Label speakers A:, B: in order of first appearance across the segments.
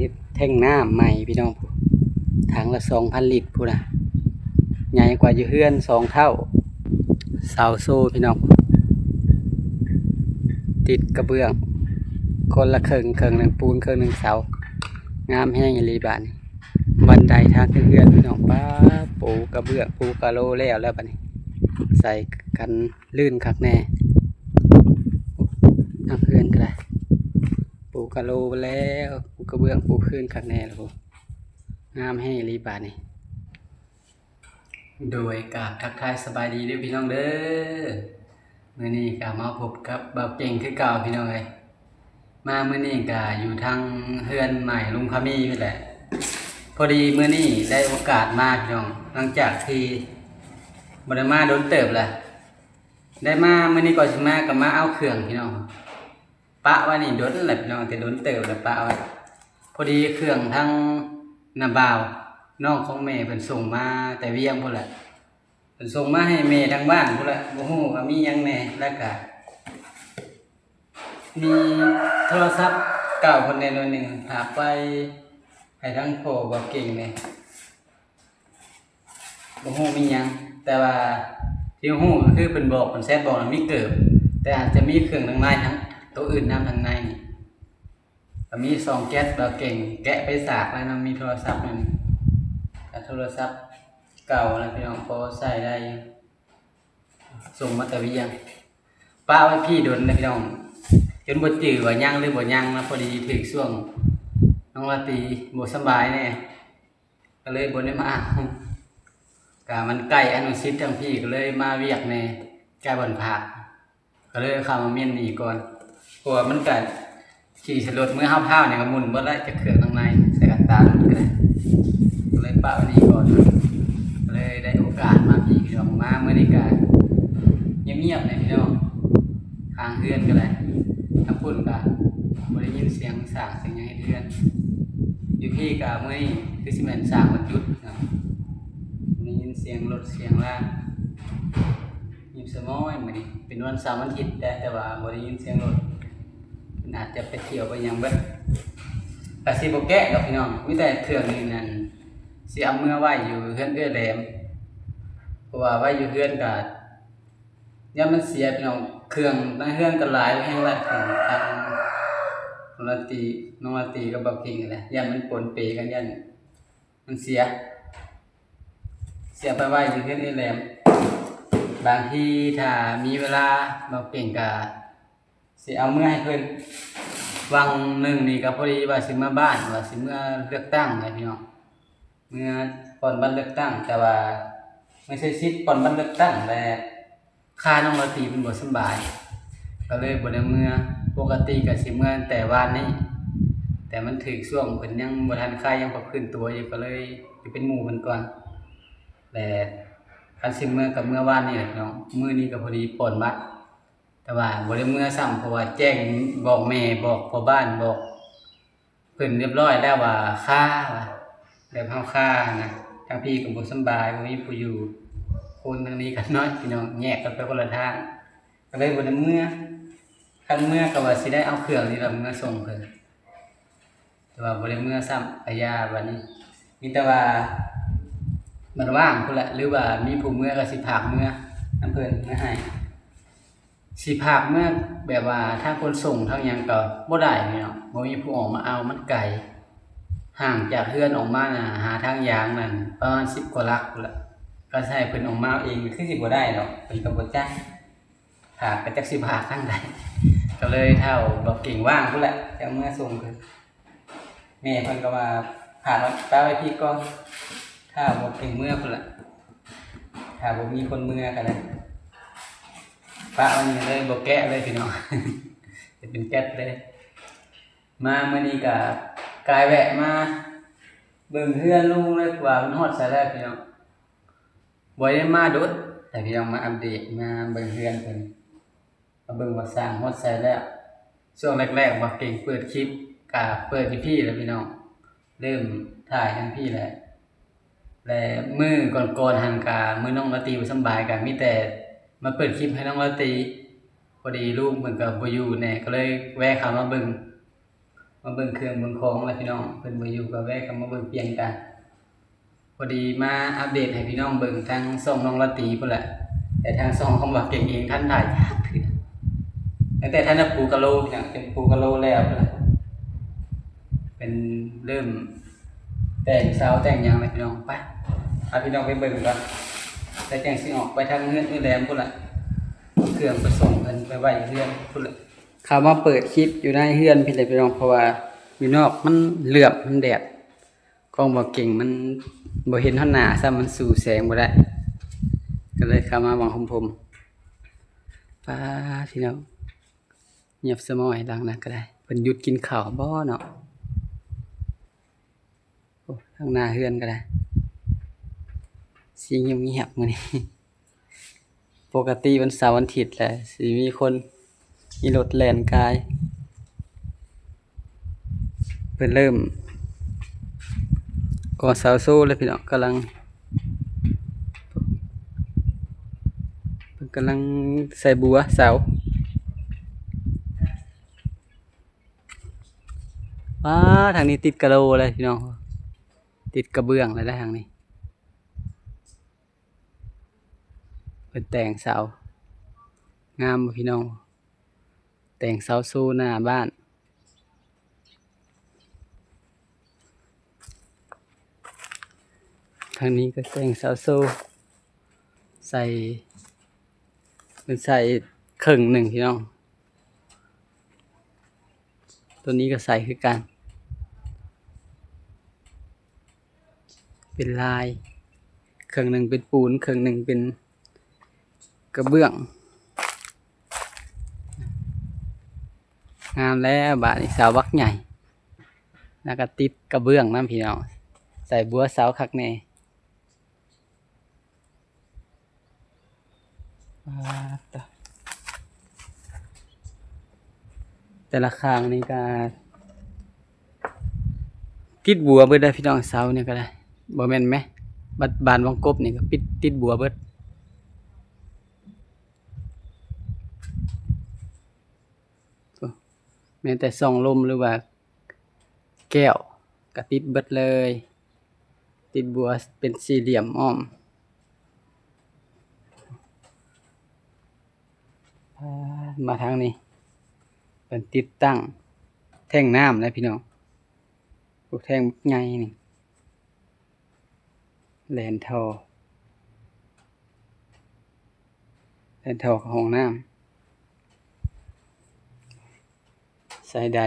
A: เฮ็ดแท่งน้ำใหม่พี่น้องถังละ 2,000 ลิตรพู้นน่ะใหญ่กว่าอยู่เฮือน2 เท่าเสาโซ่พี่น้องติดกระเบื้องคนละครึ่งหนึ่งปูนครึ่งหนึ่งเสางามแห้งอีหลีบาดนี้บันไดทางขึ้นเฮือนพี่น้องป้าปูกระเบื้องปูกะโลแล้วบัดนี้ใส่กันลื่นคักแน่ทางเฮือนก็ได้ปูกะโลแล้วปูกระเบื้องปูพื้นคักแน่แล้วงามแห้งอีหลีบาดนี้โดยกราบทักทายสบายดีด้วยพี่น้องเด้อมื้อนี้ก็มาพบกับบ่าวเก่งคือเก่าพี่น้องเอ้ยมามื้อนี้ก็อยู่ทางเฮือนใหม่ลุงพามีนี่แหละพอดีมื้อนี้ได้โอกาสมาพี่น้องหลังจากที่บ่ได้มาโดนเติบล่ะได้มามื้อนี้ก็สิมาก็มาเอาเครื่องพี่น้องปะไว้นี่โดนแหละพี่น้องแต่โดนเติบแล้วปะไว้พอดีเครื่องทั้งน้าบ่าวน้องของแม่เพิ่นส่งมาแต่เวียงพุ่นแหละเพิ่นส่งมาให้แม่ทางบ้านพุ่นแหละบ่ฮู้ว่ามีหยังแน่แล้วก็มีโทรศัพท์เก่าคนใดหน่อยหนึ่งฝากไปให้ทั้งพ่อบ่เก่งนี่บ่ฮู้มีหยังแต่ว่าที่ฮู้ก็คือเพิ่นบอกเพิ่นแชทบอกว่ามีเกิบแต่อาจจะมีเครื่องทางในทั้งตัวอื่นนำทางในก็มี2แก๊สบ่เก่งแกะไปสากแล้วนำมีโทรศัพท์นั่นโทรศัพท์เก่าแล้วพี่น้องพอใช้ได้ส่งมาแต่วิยังป้าไว้พี่ดนนะพี่น้องจนบ่จื้อว่ายังหรือบ่ยังนะพอดีถึงช่วงน้องราตรีบ่สบายแน่ก็เลยบ่ได้มาก็มันใกล้อนุชิตทั้งพี่ก็เลยมาเวียกแน่ใกล้วันพักก็เลยเข้ามาเมียนนี่ก่อนเพราะว่ามันก็ขี่สลดมื้อห้าวๆเนี่ยก็หมุนบ่ได้จะเครื่องข้างในใส่กันตาก็ได้ก็เลยปะวันนี้ก่อนเลยได้โอกาสมาพี่น้องมาเมื่อนี้ก็เงียบๆเลยพี่น้องทางเฮือนก็ได้ทั้งพุ่นก็บ่ได้ยินเสียงสร้างเสียงหยังให้เฮือนอยู่พี่ก็มื้อนี้คือสิแม่นสร้างวันหยุดเนาะได้ยินเสียงรถเสียงลางยิบสมอยมื้อนี้เป็นวันเสาร์วันอาทิตย์แต่ว่าบ่ได้ยินเสียงรถอาจจะไปเที่ยวไปหยังเบิดก็สิบ่แกะดอกพี่น้องมีแต่เครื่องนี้นั่นสิเอาเมื่อไว้อยู่เฮือนแหลมเพราะว่าไว้อยู่เฮือนก็ยามมันเสียพี่น้องเครื่องในเฮือนก็หลายแฮงหลายของทางน้องราตรีกับบ่าวเก่งนั่นแหละยามมันปนเปกันยันมันเสียไปไว้อยู่เฮือนแหลมบางทีถ้ามีเวลาบ่าวเก่งก็สิเอาเมื่อให้เพิ่นวังหนึ่งนี่ก็พอดีว่าสิมาบ้านว่าสิเมื่อเลือกตั้งนะพี่น้องเมื่อก่อนวันเลือกตั้งแต่ว่าไม่ใช่สิทธิ์ก่อนวันเลือกตั้งแต่ค่าน้องราตรีเป็นบ่สบายก็เลยบ่ได้เมื่อปกติก็สิเมื่อแต่วันนี้แต่มันถึงช่วงเพิ่นยังบ่ทันคายยังบ่ขึ้นตัวอยู่ก็เลยสิเป็นหมู่เพิ่นก่อนแต่คันสิเมื่อกับเมื่อวานนี่พี่น้องมื้อนี้ก็พอดีป่นบัดแต่ว่าบ่ได้เมื่อซ้ำเพราะว่าแจ้งบอกแม่บอกพ่อบ้านบอกเพิ่นเรียบร้อยแล้วว่าค่าว่าแบบเฮาค่านะทางพี่ก็บ่สำบายบ่มีผู้อยู่คนทางนี้ก็น้อยพี่น้องแยกกันไปคนละทางก็เลยบ่ได้เมื่อคันเมื่อก็ว่าสิได้เอาเครื่องนี่ล่ะเมื่อส่งเพิ่นแต่ว่าบ่ได้เมื่อซ้ำอาญาบัดนี้มีแต่ว่ามันว่างพุ่นแหละหรือว่ามีผู้เมื่อก็สิพากเมื่อนำเพิ่นมาให้สิพากเมื่อแบบว่าถ้าคนส่งทางหยังก็บ่ได้พี่น้องบ่มีผู้ออกมาเอามันไกลห่างจากเฮือนออกมาน่ะหาทางยางนั่นประมาณ10กว่าลักพุ่นล่ะก็ใช้เพิ่นออกมาเองคือสิบ่ได้ดอกเพิ่นก็บ่จักหากก็จักสิพากทางใดก็เลยเท่าบ่เก่งว่างพุ่นแหละจะเอามื่อส่งเพิ่นแม่เพิ่นก็ว่าพากป้าไว้พี่ก่อนถ้าบ่เก่งเมื่อพุ่นล่ะถ้าบ่มีคนเมื่อก็ได้ป้าเอานี่เลยบ่แกะเลยพี่น้อง จะเป็นแก๊สเลยมามื้อนี้ก็กายแวะมาเบิ่งเฮือนลุงเลยว่ามันฮอดไสแล้วพี่น้องบ่ได้มาโดดแต่พี่น้องมาอัปเดตมาเบิ่งเฮือนเพิ่นมาเบิ่งว่าสร้างฮอดไสแล้วช่วงแรกๆบ่เก่งเปิดคลิปก็เปิดที่พี่แล้วพี่น้องเริ่มถ่ายทั้งพี่แหละและมื้อก่อนๆหั่นก็มื้อน้องราตรีบ่สำบายก็มีแต่มาเปิดคลิปให้น้องราตรีพอดีลูกเพิ่นก็บ่อยู่แน่ก็เลยแวะเข้ามาเบิ่ง มาเบิ่งเครื่องเบิ่งของแล้วพี่น้องเพิ่นบ่อยู่ก็แวะเข้ามาเบิ่งเปลี่ยนกันพอดีมาอัปเดตให้พี่น้องเบิ่งทางช่องน้องละตีพุ่นแหละแต่ทางช่องของว่าเก่งเองท่านถ่ายยากเถื่อตั้งแต่ท่านปูกะโลพี่น้องเป็นปูกะโลแล้วพุ่นแหละเป็นเริ่มแต่งเสาแต่งหยังแล้วพี่น้องไปเอาพี่น้องไปเบิ่งก่อนแต่จังสิออกไปทางเฮือนแหลมพุ่นแหละเครื่องไปส่งเพิ่นไปไว้เฮือนพุ่นแหละเข้ามาเปิดคลิปอยู่ในเฮือนพี่เลยพี่น้องเพราะว่าอยู่นอกมันเหลือบมันแดดกล้องบ่เก่งมันบ่เห็นเท่าหน้าซะมันสู่แสงบ่ได้ก็เลยเข้ามาบังผมป้าพี่น้องเงียบสมอยหลังนั้นก็ได้เพิ่นหยุดกินข้าวบ่เนาะโอ้ทางหน้าเฮือนก็ได้สิเงียบๆมื้อนี้ปกติวันเสาร์วันอาทิตย์แหละสิมีคนมีรถแล่นกายเพิ่นเริ่มก่อเสาโซ่แล้วพี่น้องกำลังใส่บัวเสาทางนี้ติดกระโหลเลยพี่น้องติดกระเบื้องเลยได้ทางนี้เป็นแต่งเสางามบ่พี่น้องแต่งเสาโซ่หน้าบ้านทางนี้ก็แต่งเสาโซ่ใส่เป็นใส่ครึ่งหนึ่งพี่น้องตัวนี้ก็ใส่คือกันเป็นลายครึ่งหนึ่งเป็นปูนครึ่งหนึ่งเป็นกระเบื้องงามแล้วบาดนี้เสาบักใหญ่แล้วก็ติดกระเบื้องน้ำพี่น้องใส่บัวเสาคักแน่แต่ละข้างนี่ก็ติดบัวเบิดได้พี่น้องเสาเนี่ยก็ได้บ่แม่นไหมบานวังกบนี่ก็ติดบัวเบิดแม้แต่ส่องลมหรือว่าแก้วก็ติดเบิดเลยติดบัวเป็นสี่เหลี่ยมอ้อมมาทางนี้เป็นติดตั้งแท่งน้ำนะพี่น้องพวกแท่งใหญ่นี่แหลนท่อของห้องน้ำใส่ใด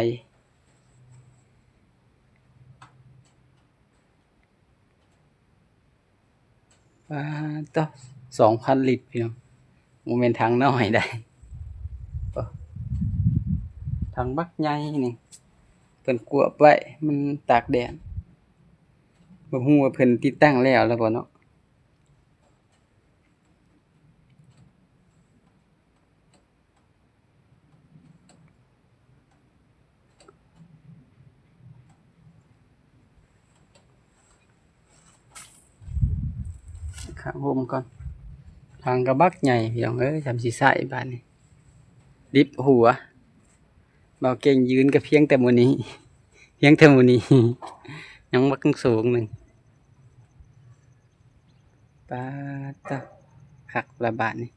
A: ต่อ2,000 ลิตรพี่น้องโมเมนต์ทางน้อยได้ทางบักใหญ่นี่เพิ่นกวบไว้มันตากแดดบ่ฮู้ว่าเพิ่นติดตั้งแล้วบ่เนาะข้างโฮมก่อนทางกระบักใหญ่พี่น้องจำสิใส่บาดนี้ดิบหัวบ่เก่งยืนก็เพียงแต่มื้อนี้ยังบักสูงหนึ่งปาตะคักระบาดนี่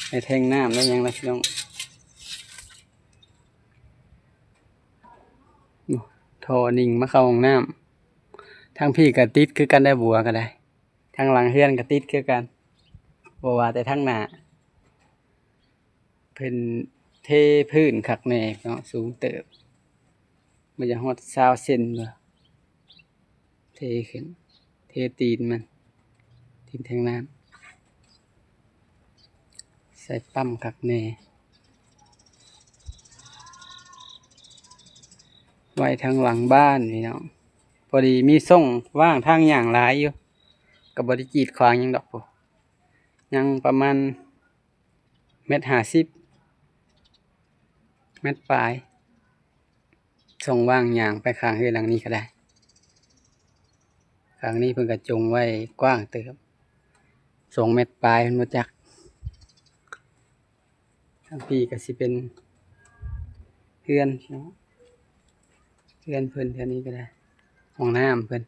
A: ในแทงน้ำแล้วยังล่ะพี่น้องโทรนิ่งมาเข้าห้องน้ำทางพี่ก็ติดคือกันได้บัวก็ได้ทางหลังเฮือนก็ติดคือกันบ่ว่าแต่ทางหน้าเพิ่นเทพื้นคักแน่เนาะสูงเติบมันจะฮอด20 เซนบ่เทขึ้นเทตีนมันตีนแทงน้ำใส่ปั๊มคักแน่ไว้ทางหลังบ้านพี่น้องพอดีมีส่งว่างทางอย่างหลายอยู่ก็บ่ได้กีดขวางหยังดอกพุยังประมาณ1.50 เมตรปลายส่งว่างอย่างไปข้างเฮือนหลังนี้ก็ได้ข้างนี้เพิ่นก็จงไว้กว้างเติบ2 เมตรปลายเพิ่นบ่จักทางพี่ก็สิเป็นเฮือนเนาะ พื่อนเพิ่นแถวนี้ก็ได้ห้องน้ำเพิ่น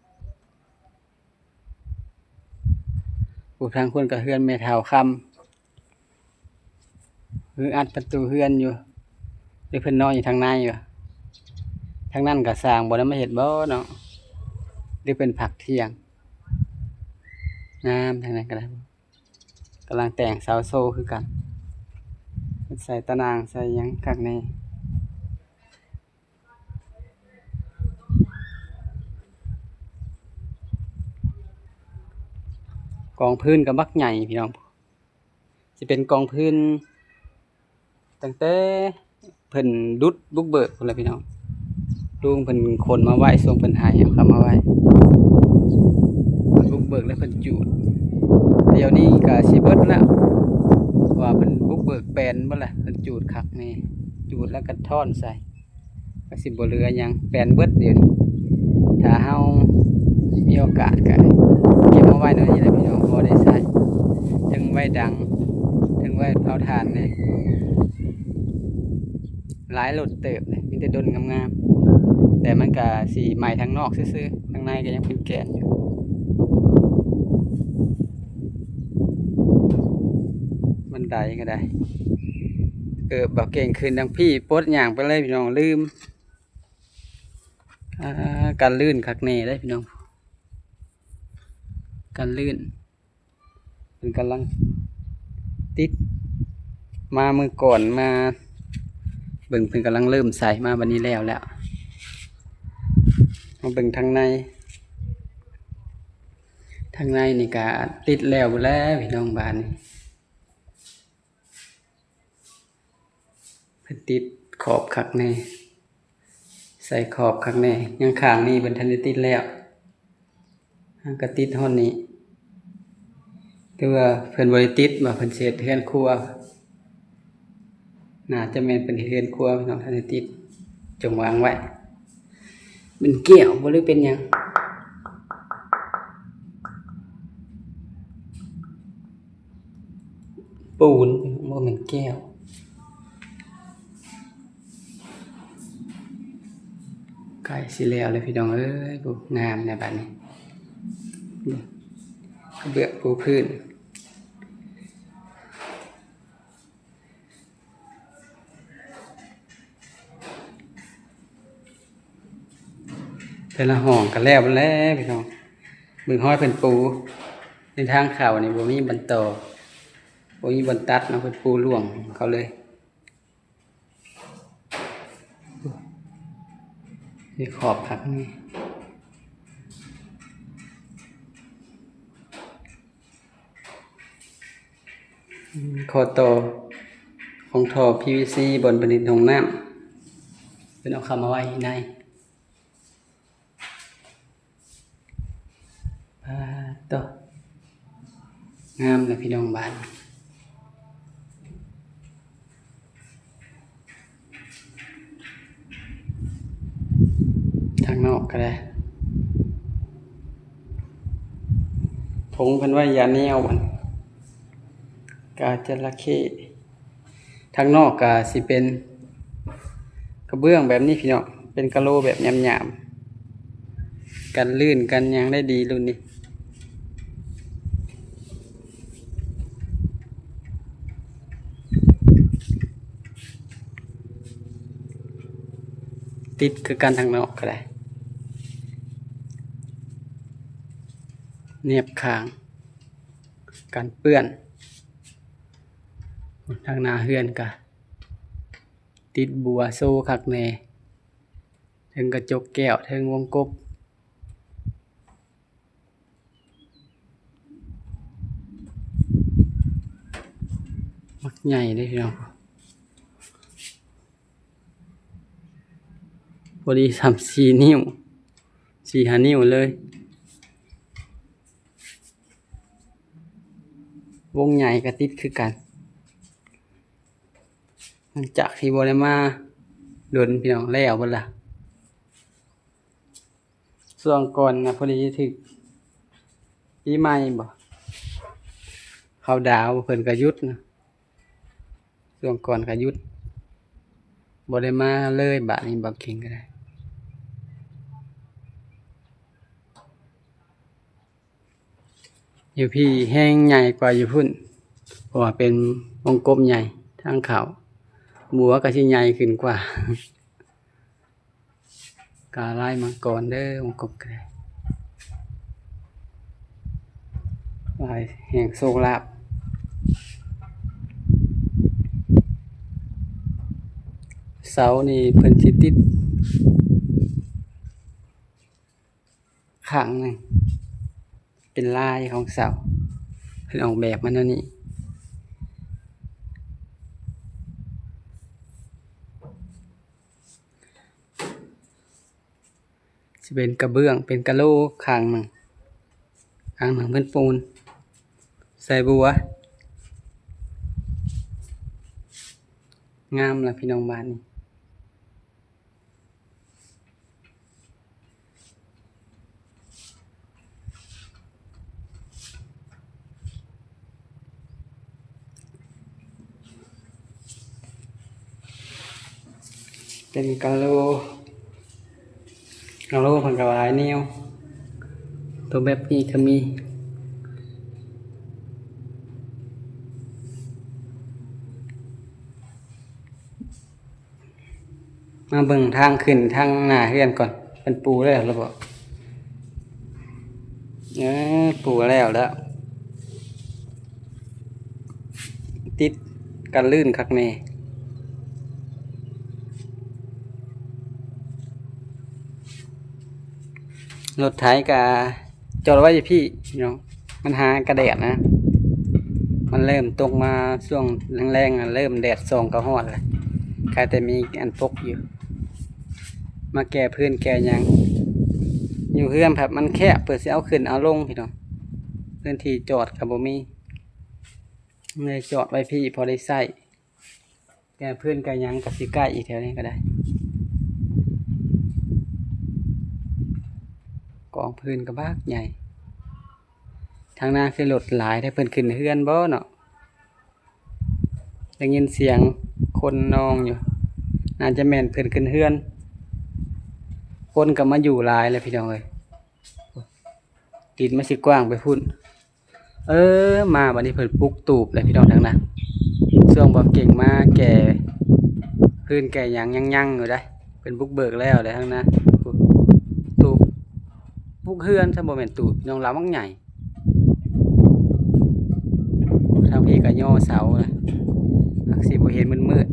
A: ผู้ทางคนก็เฮือนแม่เฒ่าค่ำคืออัดประตูเฮือนอยู่หรือเพิ่นนอนอยู่ทางในอยู่ทางนั้นก็สร้างบ่ได้มาเฮ็ดบ่เนาะหรือเป็นผักเที่ยงงามทางนั้นก็ได้กำลังแต่งเสาโซ่คือกันใส่ตะนางใส่หยังคักแน่กองพื้นก็บักใหญ่พี่น้องสิเป็นกองพื้นตั้งแต่เพิ่นดุดบุกเบิกพุ่นล่ะพี่น้องลุงเพิ่นขนมาไว้ส่งเพิ่นหายเอาเข้ามาไว้เพิ่นบุกเบิกแล้วเพิ่นจูดเดี๋ยวนี้ก็สิเบิดแล้วว่าเพิ่นบุกเบิกแปลนบ่ล่ะเพิ่นจูดคักนี่จูดแล้วก็ท่อนใส่ก็สิบ่เหลือหยังแปลนเบิดเดี๋ยวนี้ถ้าเฮามีโอกาสก็เก็บมาไว้เนาะนี่แหละพี่น้องบ่ได้ใช้ถึงไว้ดังถึงไว้เผาถ่านนี่หลายโลดเติบนี่มีแต่ดนงามๆแต่มันก็สิใหม่ทางนอกซื่อๆข้างในก็ยังเป็นแกนอยู่บันไดก็ได้บ่เก่งขึ้นดังพี่ปลดหย่างไปเลยพี่น้องลืมการลื่นคักแน่ได้พี่น้องการลื่นเป็นกำลังติดมามือก่อนมาเบิ่งเพิ่นกำลังเริ่มใส่มาวันนี้แล้วมาเบิ่งทางในนี่ก็ติดแล้วบ่แล้วพี่น้องบ้านนี่เพิ่นติดขอบคักแน่ใส่ขอบคักแน่ยังข้างนี้เพิ่นทันได้ติดแล้วก็ติดฮอดนี้แต่ว่าเพิ่นบ่ได้ติดว่าเพิ่นเฮ็ดเรือนครัวน่าจะแม่นเป็นเรือนครัวพี่น้องทันได้ติดจงวางไว้เป็นแก้วบ่หรือเป็นหยังปูนบ่แม่นแก้วใกล้สิแล้วเลยพี่น้องเอ้ยบ่งามแน่บัดนี้กระเบื้องปูพื้นแต่ละห้องก็แล้วพี่น้องเบิ่งห้อยเพิ่นปูในทางเข้านี่บ่มีบันตอบ่มีบันตัดเนาะเพิ่นปูล่วงเขาเลยนี่ขอบคักนี่คอโตของท่อ PVC บนผนิตห้องน้ำเป็นเอาเข้ามาไว้ในต่องามเลยพี่น้องบ้านทางนอกก็ได้ผงเพิ่นไว้ยาแนวมันกาจระเข้ทางนอกก็สิเป็นกระเบื้องแบบนี้พี่น้องเป็นกะโหลแบบหยาบๆกันลื่นกันยังได้ดีรุ่นนี้ติดคือกันทางนอกก็ได้เนียบคางกันเปื้อนทางหน้าเฮือนก็ติดบัวโซ่คักแน่ถึงกระจกแก้วถึงวงกบมักใหญ่เลยพี่น้องพอดี3-4 นิ้ว 4-5 นิ้วเลยวงใหญ่ก็ติดคือกันหลังจากที่บ่ได้มาโดนพี่น้องแล้วเบิดล่ะช่วงก่อนนะพอดีถึกปีใหม่บ่เขาดาวเพิ่นก็หยุดนะช่วงก่อนก็หยุดบ่ได้มาเลยบัดนี้บ่เก่งก็ได้ อยู่พี่แห้งใหญ่กว่าอยู่พุ่นเพราะว่าเป็นวงกลมใหญ่ทางเขาบัวก็สิใหญ่ขึ้นกว่า กาลายมังกรเด้อวงกลมก็ได้ลายแห่งโชคลาภเสานี่เพิ่นสิติดข้างหนึงเป็นลายของเสาเพิ่นออกแบบมาแนวนี้สิเป็นกระเบื้องเป็นกะโหลข้างหนึงข้างหนึงเป็นปูนใส่บัวงามล่ะพี่น้องบ้านนี้เป็นกะโหลเพิ่นก็หลายแนวตัวแบบนี้ก็มีมาเบิ่งทางขึ้นทางหน้าเรือนก่อนเป็นปูแล้วหรือบ่ปูแล้วติดกันลื่นคักแน่รถไถก็จอดไว้อยู่พี่น้องมันหากระแดดนะ มันเริ่มตกมาช่วงแรงๆเริ่มแดดส่องก็ฮอดแล้วใครแต่มีอันปกอยู่มาแก้พื้นแก้หยังอยู่เฮือนแบบมันแคบเปิดสิเอาขึ้นเอาลงพี่น้องพื้นที่จอดก็บ่มีเลยจอดไว้พี่พอได้ใช้แก้พื้นแก้หยังก็สิใกล้อีกแถวนี้ก็ได้กองพื้นก็บักใหญ่ทางหน้าคือรถหลายได้เพิ่นขึ้นเฮือนบ่เนาะได้ยินเสียงคนนองอยู่น่าจะแม่นเพิ่นขึ้นเฮือนคนก็มาอยู่หลายเลยพี่น้องเอ้ยดินมันสิกว้างไปพุ่นมาบัดนี้เพิ่นปลูกตูบเลยพี่น้องทางนั้นช่วงบ่เก่งมาแก่พื้นแก่หยังยังอยู่ได้เพิ่นบุกเบิกแล้วได้ทางนั้นตูบปลูกเฮือนซะบ่แม่นตูบน้องลำมักใหญ่ทางพี่ก็ย่อเสานะสิบ่เห็นมืด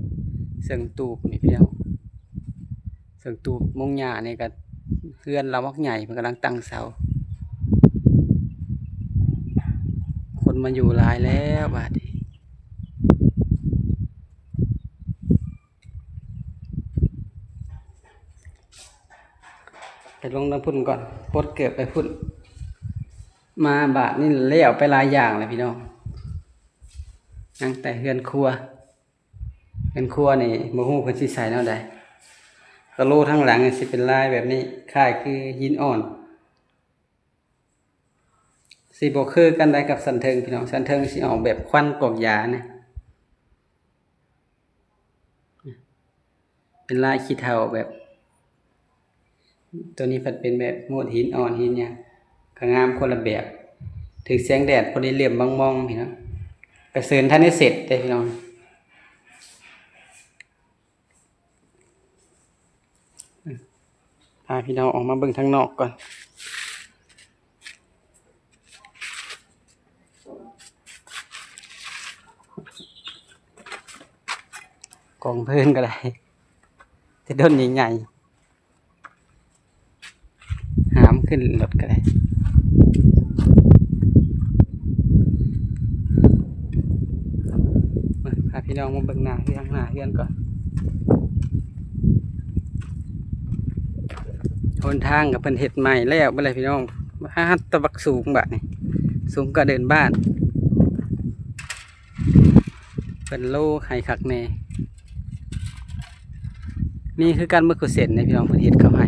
A: ๆเสียงตูบนี่พี่น้องเสียงตูบมงหญ้านี่ก็เฮือนเรามักใหญ่มันกำลังตั้งเสาคนมาอยู่หลายแล้วบาดนี้ไปลงน้ำพุ่นก่อนปลดเกือบไปพุ่นมาบาดนี่เลี้ยวไปหลายอย่างเลยพี่น้องตั้งแต่เฮือนครัวนี่บ่ฮู้เพิ่นสิใส่แนวใดกะโหลทั้งหลังสิเป็นลายแบบนี้คล้ายคือหินอ่อนสิบ่คือกันได้กับสันเทิงพี่น้องสันเทิงสิออกแบบควันกอกยานะเป็นลายขี้เถ้าแบบตัวนี้เป็นแบบโมดหินอ่อนหินหยังก็งามคนละแบบถึงแสงแดดพอดีเหลี่ยมบางมองพี่น้องกระเซินท่านได้เสร็จเด้พี่น้องพาพี่น้องออกมาเบิ่งทางนอกก่อนกองเพิ่นก็ได้จะต้นใหญ่ๆหามขึ้นรถก็ได้พาพี่น้องมาเบิ่งหน้าเฮือนก่อนหนทางกับเพิ่นเฮ็ดใหม่แล้วบ่เลยพี่น้องตะบักสูงบัดนี่สูงก็เดินบ้านเพิ่นโลให้คักแน่นี่คือการมือกุเซนในพี่น้องเพิ่นเฮ็ดเข้าให้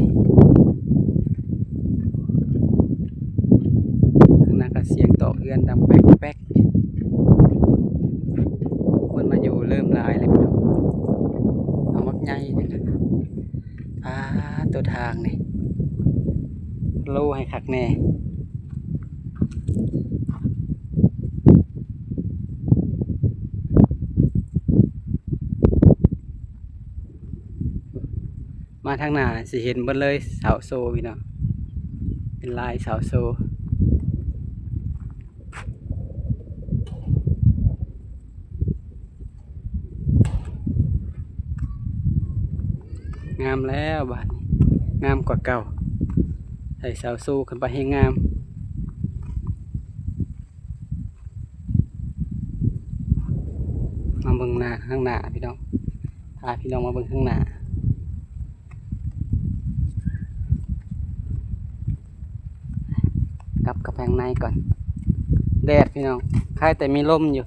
A: ข้างหน้าก็เสียงต่อเฮือนดังแป๊กคนมาอยู่เริ่มหลายเลยพี่น้องเอามักใหญ่นี่นะตัวทางนี่โลให้คักแน่ ทางหน้าสิเห็นเบิดเลยเสาโซพี่น้องเป็นลายเสาโซงามแล้วบาดงามกว่าเก่าใส่เสาโซขึ้นไปให้งามมาเบิ่งหน้าข้างหน้าพี่น้องพาพี่น้องมาเบิ่งข้างหน้ากลับกระแพงในก่อนแดดพี่น้องคล้ายแต่มีลมอยู่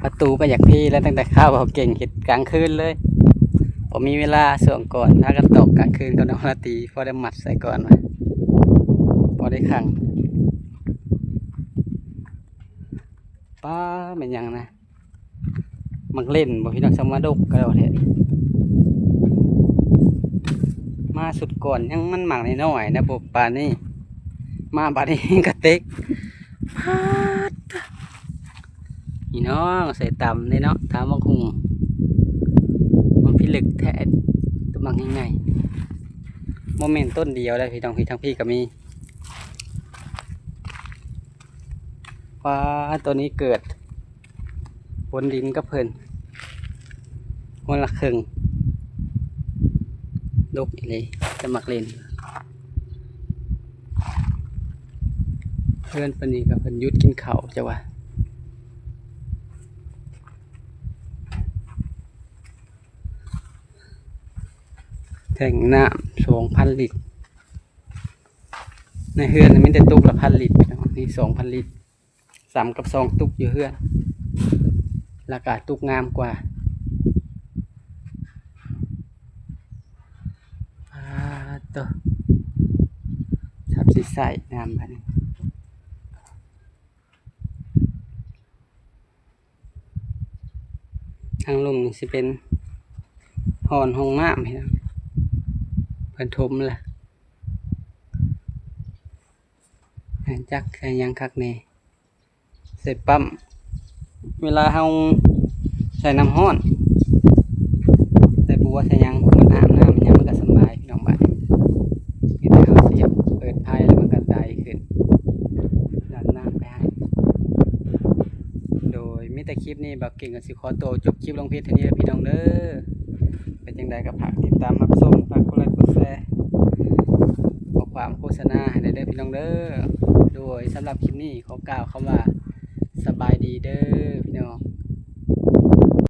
A: ประตูก็อยากพี่แล้วตั้งแต่ข้าวเขาเก่งเห็ดกลางคืนเลยผมมีเวลาส่วงก่อนถ้ากันตกกลางคืนก็น้องนาตีพอได้หมัดใส่ก่อนไว้พอได้ขังป้าเป็นยังนะมักเล่นบ่พี่น้องสมาดุกก็แล้วเถอะมาสุดก่อนยังมันหมักน้อยๆนะบบปานนี่มาบาดนี้กระเต็กนี่น้องใส่ต่ำนี่เนาะถามว่าคงมันพิลึกแท้ตัวมังยังไงโมเมนต์ต้นเดียวได้พี่น้องพี่ทั้งพี่ก็มีว่าตัวนี้เกิดบนดินก็เพลินวันละครึ่งลูกเลยจะมักเล่นเพื่อนปนีกับเพิ่นยุดกินข้าวจ้ะวะแทงน้ำ2,000 ลิตรในเฮือนมีแต่ตุกละ1,000 ลิตรนี่2,000 ลิตร3 กับ 2ตุกอยู่เฮือนราคาตุกงามกว่าตัวชับสีใสงามไปนี่ทางลงนี่สิเป็นหอนห้องน้ำเห็นเพิ่นทมล่ะจักใส่ยังคักแน่ใส่ปั๊มเวลาเฮาใส่น้ำห้อนใส่บัวใส่ยังมันอาบน้ำยังมันก็สบายพี่น้องบ้านนี่แต่เฮาเสียบเปิดไพ่แล้วมันก็ไดขึ้นดันน้ำไปให้โดยมีแต่คลิปนี้แบบเก่งกับสิขอตัวจบคลิปลงเพียงเท่านี้พี่น้องเด้อเป็นจังใดก็ฝากติดตามรับชมฝากกดไลค์กดแชร์ขอความโฆษณาให้ได้เด้อพี่น้องเด้อโดยสำหรับคลิปนี้ขอกล่าวคำว่าสบายดีเด้อพี่น้อง